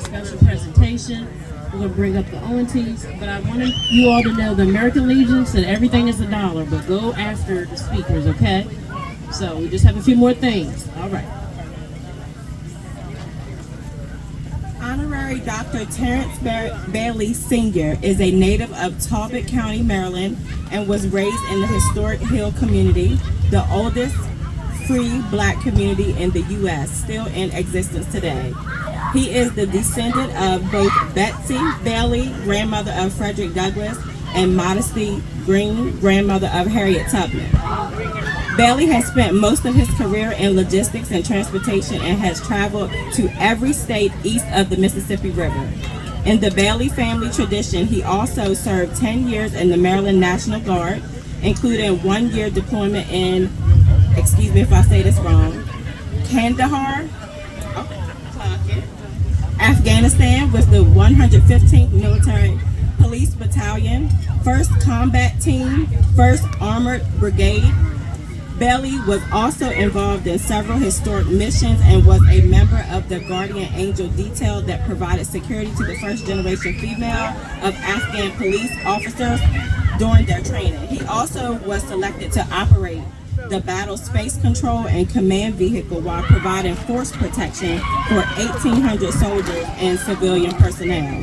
special presentation. We're going to bring up the ONTs, but I wanted you all to know the American Legion said everything is $1, but go after the speakers, okay? So we just have a few more things. All right. Honorary Dr. Tarence Bailey Sr. is a native of Talbot County, Maryland, and was raised in the historic Hill community, the oldest free black community in the U.S., still in existence today. He is the descendant of both Betsy Bailey, grandmother of Frederick Douglass, and Modesty Green, grandmother of Harriet Tubman. Bailey has spent most of his career in logistics and transportation and has traveled to every state east of the Mississippi River. In the Bailey family tradition, he also served 10 years in the Maryland National Guard, including 1-year deployment in, excuse me if I say this wrong, Kandahar, Afghanistan with the 115th Military Police Battalion, 1st Combat Team, 1st Armored Brigade. Bailey was also involved in several historic missions and was a member of the Guardian Angel Detail that provided security to the first generation female of Afghan police officers during their training. He also was selected to operate the Battle Space Control and Command Vehicle while providing force protection for 1,800 soldiers and civilian personnel.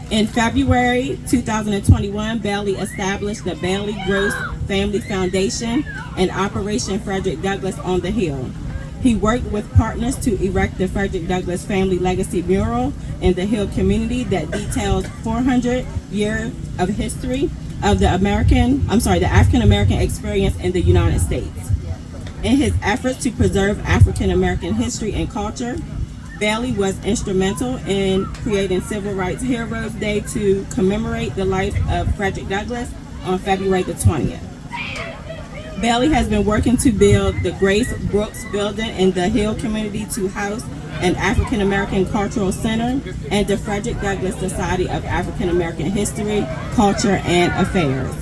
In February 2021, Bailey established the Bailey Gross Family Foundation and Operation Frederick Douglass on the Hill. He worked with partners to erect the Frederick Douglass Family Legacy Mural in the Hill community that details 400 years of history of the African American experience in the United States. In his efforts to preserve African American history and culture, Bailey was instrumental in creating Civil Rights Heroes Day to commemorate the life of Frederick Douglass on February the 20th. Bailey has been working to build the Grace Brooks Building in the Hill community to house an African American Cultural Center and the Frederick Douglass Society of African American History, Culture, and Affairs.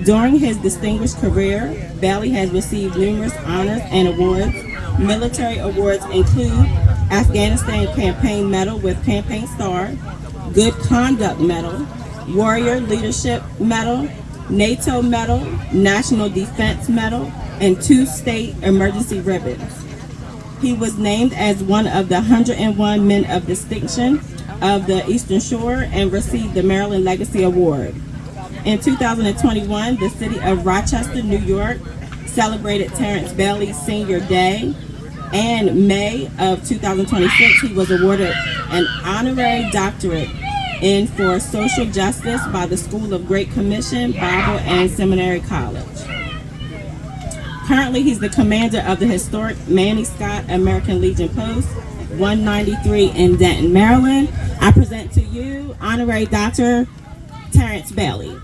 During his distinguished career, Bailey has received numerous honors and awards. Military awards include Afghanistan Campaign Medal with Campaign Star, Good Conduct Medal, Warrior Leadership Medal, NATO Medal, National Defense Medal, and 2 state emergency ribbons. He was named as one of the 101 Men of Distinction of the Eastern Shore and received the Maryland Legacy Award. In 2021, the city of Rochester, New York, celebrated Tarence Bailey Sr. Day, and May of 2026, he was awarded an honorary doctorate in for social justice by the School of Great Commission, Bible and Seminary College. Currently, he's the commander of the historic Manny Scott American Legion Post 193 in Denton, Maryland. I present to you Honorary Dr. Tarence Bailey.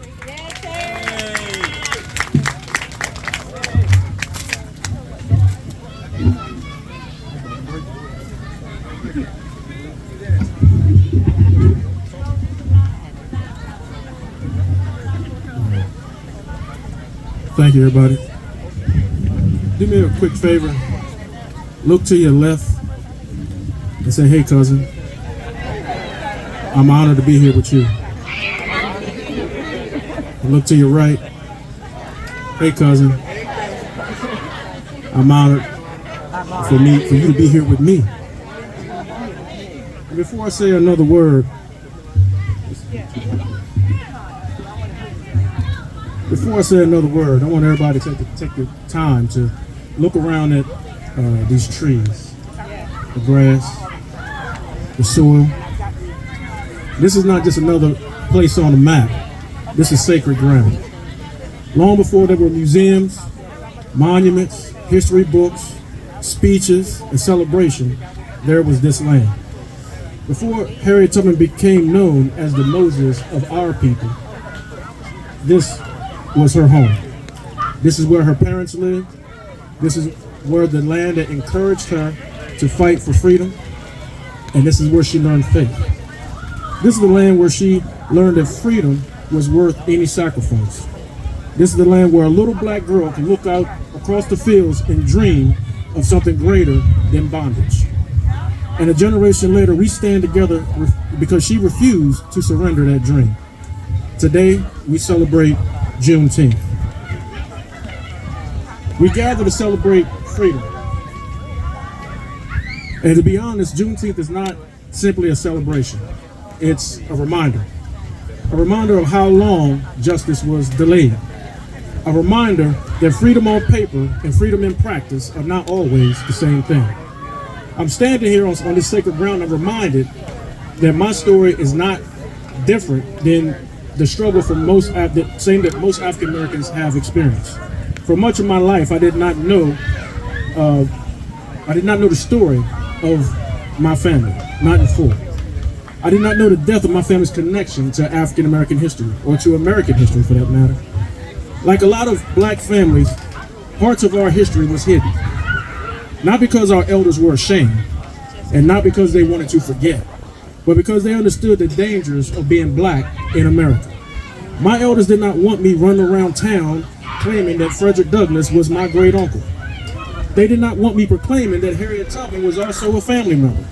Thank you, everybody. Do me a quick favor. Look to your left and say, "Hey, cousin, I'm honored to be here with you." And look to your right. "Hey, cousin, I'm honored for you to be here with me." And before I say another word, I want everybody to take the time to look around at these trees, the grass, the soil. This is not just another place on the map. This is sacred ground. Long before there were museums, monuments, history books, speeches, and celebration, there was this land. Before Harriet Tubman became known as the Moses of our people, this was her home. This is where her parents lived. This is where the land that encouraged her to fight for freedom. And this is where she learned faith. This is the land where she learned that freedom was worth any sacrifice. This is the land where a little black girl can look out across the fields and dream of something greater than bondage. And a generation later, we stand together because she refused to surrender that dream. Today, we celebrate Juneteenth. We gather to celebrate freedom. And to be honest, Juneteenth is not simply a celebration. It's a reminder of how long justice was delayed. A reminder that freedom on paper and freedom in practice are not always the same thing. I'm standing here on this sacred ground and reminded that my story is not different than the struggle for same that most African Americans have experienced. For much of my life, I did not know the story of my family, not in full. I did not know the depth of my family's connection to African American history, or to American history for that matter. Like a lot of black families, parts of our history was hidden. Not because our elders were ashamed, and not because they wanted to forget, but because they understood the dangers of being black in America. My elders did not want me running around town claiming that Frederick Douglass was my great uncle. They did not want me proclaiming that Harriet Tubman was also a family member.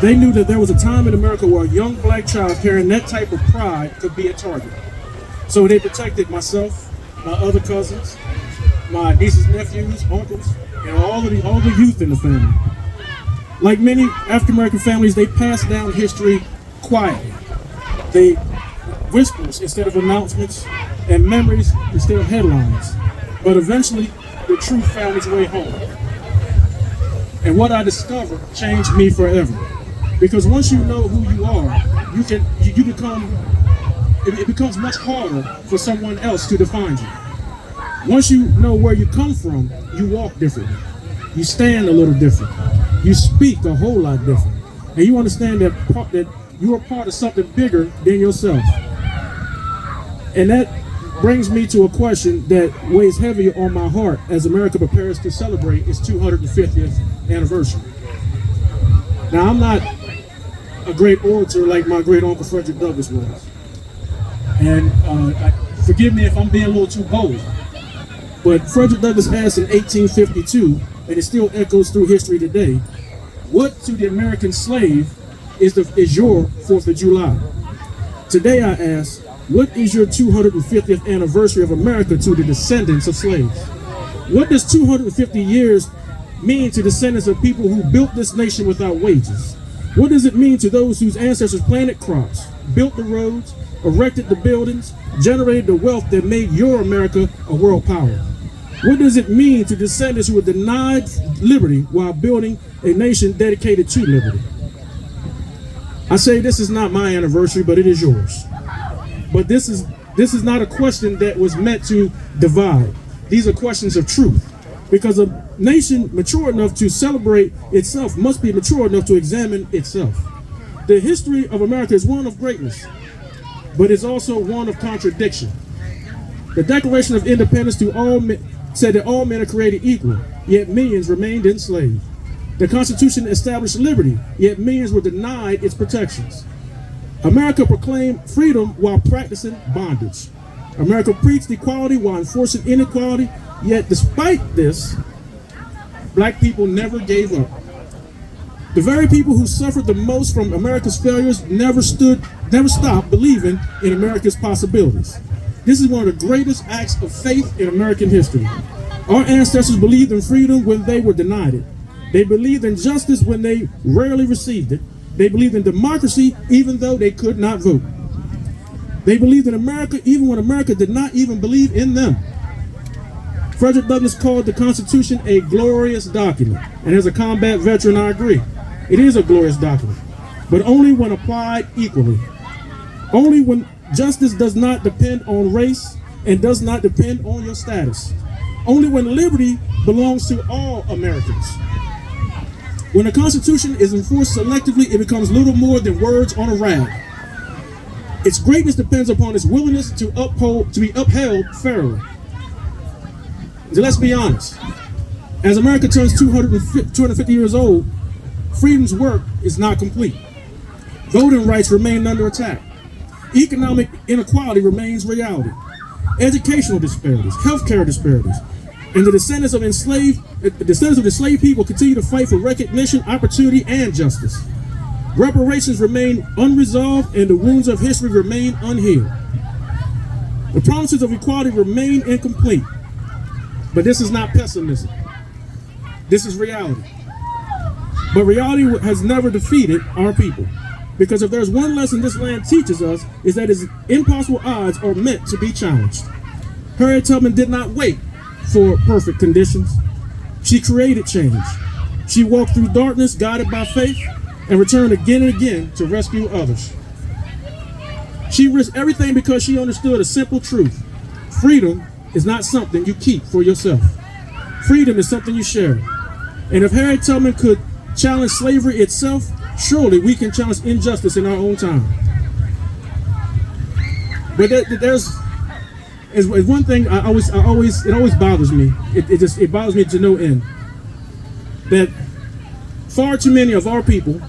They knew that there was a time in America where a young black child carrying that type of pride could be a target. So they protected myself, my other cousins, my nieces, nephews, uncles, and all the youth in the family. Like many African American families, they passed down history quietly. They whispers instead of announcements, and memories instead of headlines. But eventually, the truth found its way home. And what I discovered changed me forever. Because once you know who you are, it becomes much harder for someone else to define you. Once you know where you come from, you walk differently. You stand a little different. You speak a whole lot different. And you understand that you are part of something bigger than yourself. And that brings me to a question that weighs heavy on my heart as America prepares to celebrate its 250th anniversary. Now, I'm not a great orator like my great uncle Frederick Douglass was. And forgive me if I'm being a little too bold. But Frederick Douglass asked in 1852, and it still echoes through history today, what to the American slave is your 4th of July? Today I ask, what is your 250th anniversary of America to the descendants of slaves? What does 250 years mean to descendants of people who built this nation without wages? What does it mean to those whose ancestors planted crops, built the roads, erected the buildings, generated the wealth that made your America a world power? What does it mean to descendants who were denied liberty while building a nation dedicated to liberty? I say this is not my anniversary, but it is yours. But this is not a question that was meant to divide. These are questions of truth. Because a nation mature enough to celebrate itself must be mature enough to examine itself. The history of America is one of greatness, but it's also one of contradiction. The Declaration of Independence said that all men are created equal, yet millions remained enslaved. The Constitution established liberty, yet millions were denied its protections. America proclaimed freedom while practicing bondage. America preached equality while enforcing inequality, yet despite this, black people never gave up. The very people who suffered the most from America's failures never stopped believing in America's possibilities. This is one of the greatest acts of faith in American history. Our ancestors believed in freedom when they were denied it. They believed in justice when they rarely received it. They believed in democracy even though they could not vote. They believed in America even when America did not even believe in them. Frederick Douglass called the Constitution a glorious document. And as a combat veteran, I agree. It is a glorious document, but only when applied equally. Only when justice does not depend on race and does not depend on your status. Only when liberty belongs to all Americans. When the Constitution is enforced selectively, it becomes little more than words on a rag. Its greatness depends upon its willingness to be upheld fairly. So let's be honest. As America turns 250 years old, freedom's work is not complete. Voting rights remain under attack. Economic inequality remains reality. Educational disparities, healthcare disparities, And the descendants of enslaved people continue to fight for recognition, opportunity, and justice. Reparations remain unresolved and the wounds of history remain unhealed. The promises of equality remain incomplete. But this is not pessimism. This is reality. But reality has never defeated our people. Because if there's one lesson this land teaches us, is that its impossible odds are meant to be challenged. Harriet Tubman did not wait for perfect conditions. She created change. She walked through darkness, guided by faith, and returned again and again to rescue others. She risked everything because she understood a simple truth. Freedom is not something you keep for yourself. Freedom is something you share. And if Harriet Tubman could challenge slavery itself, surely we can challenge injustice in our own time. But there's one thing it always bothers me. It bothers me to no end. That far too many of our people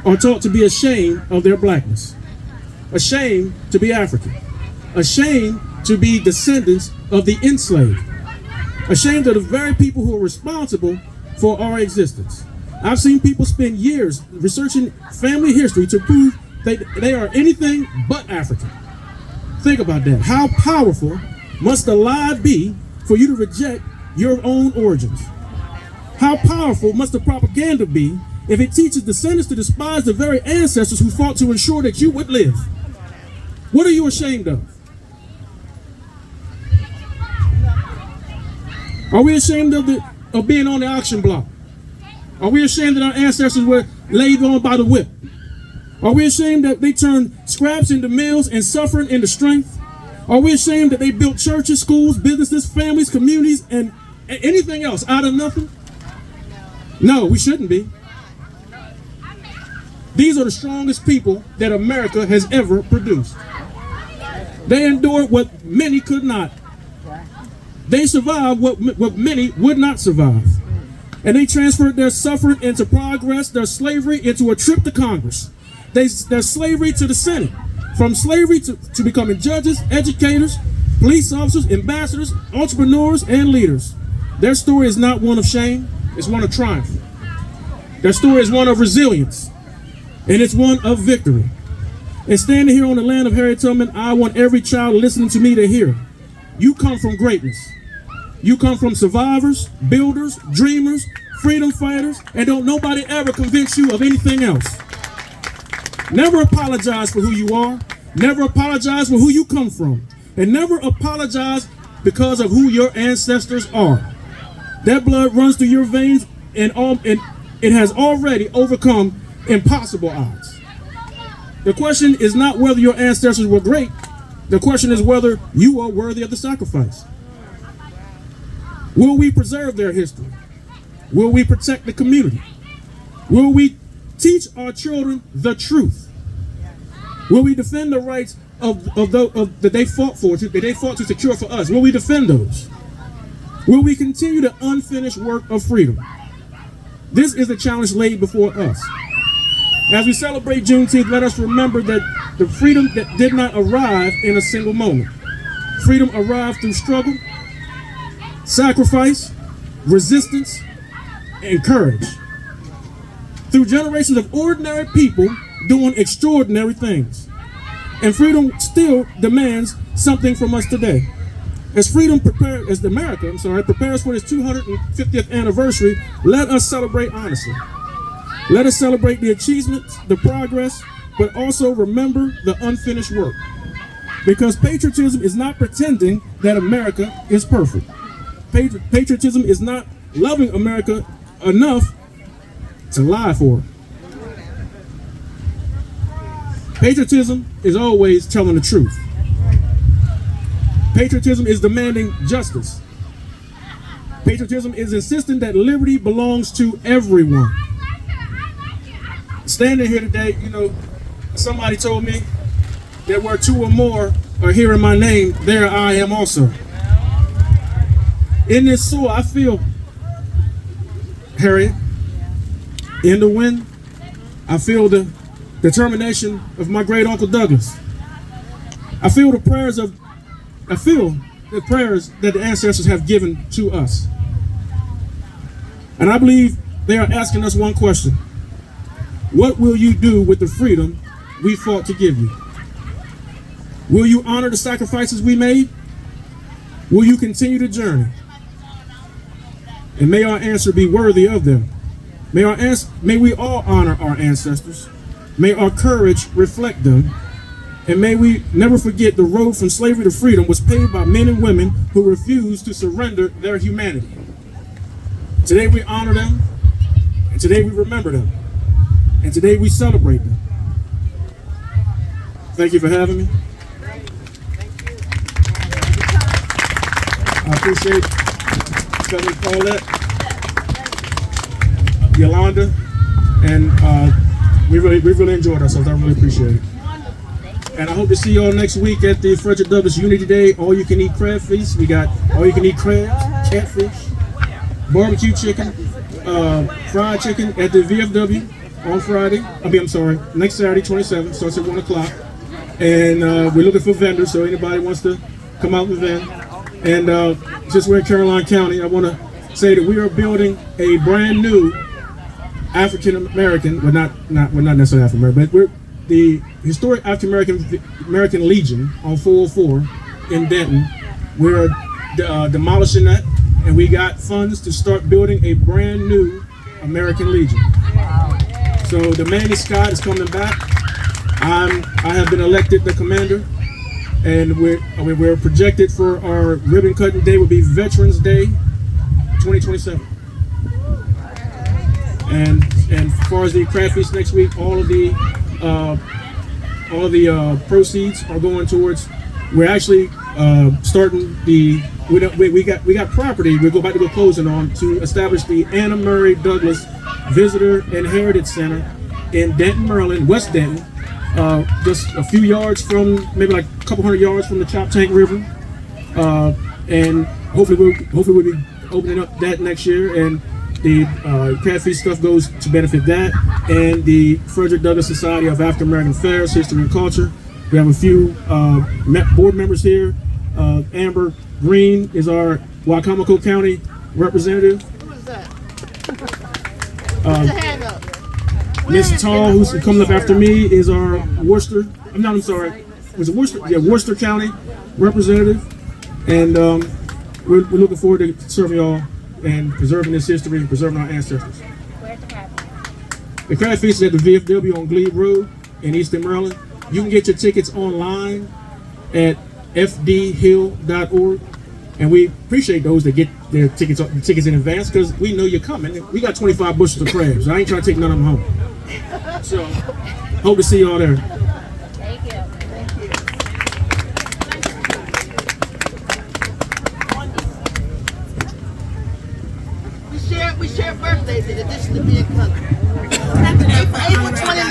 are taught to be ashamed of their blackness, ashamed to be African, ashamed to be descendants of the enslaved, ashamed of the very people who are responsible for our existence. I've seen people spend years researching family history to prove they are anything but African. Think about that. How powerful must the lie be for you to reject your own origins? How powerful must the propaganda be if it teaches descendants to despise the very ancestors who fought to ensure that you would live? What are you ashamed of? Are we ashamed of being on the auction block? Are we ashamed that our ancestors were laid on by the whip? Are we ashamed that they turned scraps into mills and suffering into strength? Are we ashamed that they built churches, schools, businesses, families, communities, and anything else out of nothing? No, we shouldn't be. These are the strongest people that America has ever produced. They endured what many could not. They survived what many would not survive. And they transferred their suffering into progress, their slavery into a trip to Congress, their slavery to the Senate, from slavery to becoming judges, educators, police officers, ambassadors, entrepreneurs, and leaders. Their story is not one of shame, it's one of triumph. Their story is one of resilience, and it's one of victory. And standing here on the land of Harriet Tubman, I want every child listening to me to hear, you come from greatness. You come from survivors, builders, dreamers, freedom fighters, and don't nobody ever convince you of anything else. Never apologize for who you are. Never apologize for who you come from. And never apologize because of who your ancestors are. That blood runs through your veins and it has already overcome impossible odds. The question is not whether your ancestors were great. The question is whether you are worthy of the sacrifice. Will we preserve their history? Will we protect the community? Will we teach our children the truth? Will we defend the rights that they fought for, that they fought to secure for us? Will we defend those? Will we continue the unfinished work of freedom? This is the challenge laid before us. As we celebrate Juneteenth, let us remember that the freedom that did not arrive in a single moment. Freedom arrived through struggle, sacrifice, resistance, and courage. Through generations of ordinary people doing extraordinary things. And freedom still demands something from us today. As America prepares for its 250th anniversary, let us celebrate honestly. Let us celebrate the achievements, the progress, but also remember the unfinished work. Because patriotism is not pretending that America is perfect. Patriotism is not loving America enough to lie for it. Patriotism is always telling the truth. Patriotism is demanding justice. Patriotism is insisting that liberty belongs to everyone. Standing here today, somebody told me that where two or more are hearing my name, there I am also. In this soul, I feel Harriet. In the wind, I feel the determination of my great uncle Douglas. I feel the prayers that the ancestors have given to us. And I believe they are asking us one question. What will you do with the freedom we fought to give you? Will you honor the sacrifices we made? Will you continue the journey? And may our answer be worthy of them. May we all honor our ancestors. May our courage reflect them. And may we never forget the road from slavery to freedom was paved by men and women who refused to surrender their humanity. Today we honor them, and today we remember them, and today we celebrate them. Thank you for having me. I appreciate Cousin Paulette, Yolanda, and we really enjoyed ourselves. I really appreciate it. And I hope to see you all next week at the Frederick Douglass Unity Day all-you-can-eat crab feast. We got all-you-can-eat crabs, catfish, barbecue chicken, fried chicken at the VFW on Friday. Next Saturday, 27th, starts at 1 o'clock. And we're looking for vendors, so anybody wants to come out with them. And since we're in Caroline County, I want to say that we are building a brand new African American, well not necessarily African American, but we're the historic African American Legion on 404 in Denton. We're demolishing that, and we got funds to start building a brand new American Legion. So the Manny Scott is coming back. I have been elected the commander, and we're projected for our ribbon cutting day will be Veterans Day 2027. And as far as the crab feast next week, all of the proceeds are going towards. We're actually starting the. We got property. We're about to go closing on to establish the Anna Murray Douglas Visitor and Heritage Center in Denton, Maryland, West Denton, just a few yards from, maybe like a couple hundred yards from the Chop Tank River, and hopefully we'll be opening up that next year. And the crab feast stuff goes to benefit that, and the Frederick Douglass Society of African American Affairs, History and Culture. We have a few board members here. Amber Green is our Wicomico County representative. Who is that? Miss Tall, who's coming up after me, is our Worcester. Was it Worcester? Yeah, Worcester County representative, and we're looking forward to serving y'all and preserving this history and preserving our ancestors. Where's the crab? The crab feast is at the VFW on Glebe Road in Eastern Maryland. You can get your tickets online at fdhill.org, and we appreciate those that get their tickets in advance, because we know you're coming. We got 25 bushels of crabs. I ain't trying to take none of them home. So, hope to see y'all there. Thank you. We share birthdays in addition to being cousins. April 29th.